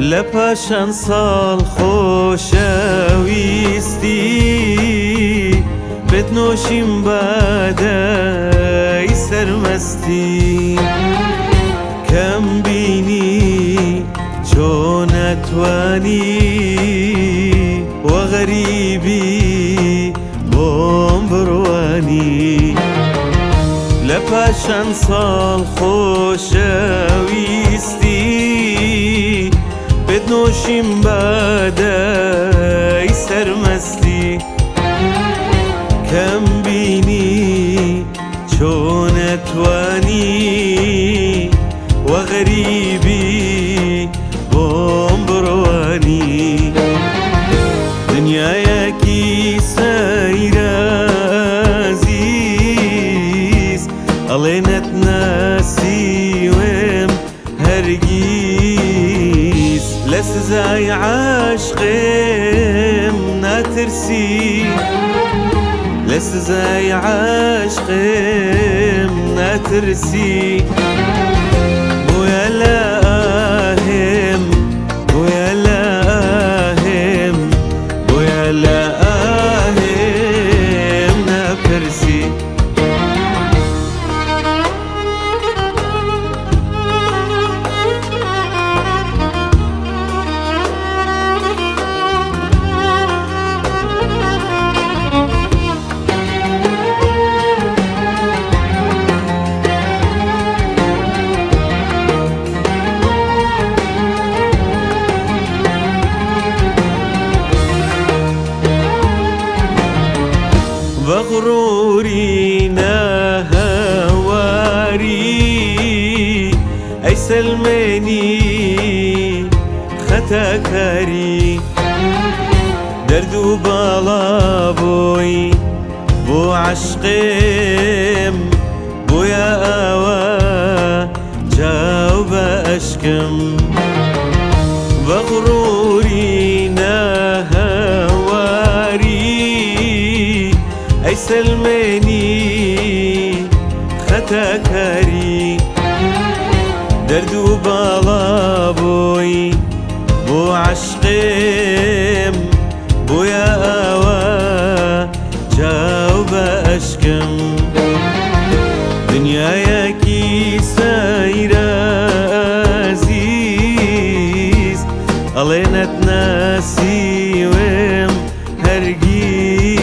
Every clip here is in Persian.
لپاشان سال خوشویستی بد نوشیم بادای سرمستی کم بینی چون اتوانی و غریبی بوم بروانی لپاشان سال خوشویستی بد نوشیم بادای سرمستی کم بینی چون اتوانی و غریبی بوم بروانی دنیایەکی سەیرە عەزیز ئەڵێنت ناسیوێم هەرگیز لە سزای عاشقێم ناترسی لە سزای عاشقێم ناترسی بۆیە لە ئاهێم بۆیە لە ئاهێم بۆیە لە ئاهێم ناپرسی بغروري نهواري أي سلماني خطاكاري دردو بالا بوي بو عشقم بو يا آوا جاوب أشكم بغروري نهواري أي سلماني خطاكاري دردو بالا بوي بو عشقم بو يا آوا جاوب أشكم دنياياكي سايرة عزيز ألينت ناسي ويم هرگيز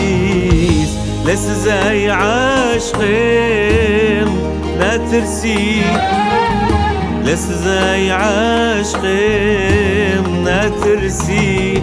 لسزاي عاشقم ناترسي لسزاي عاشقم ناترسي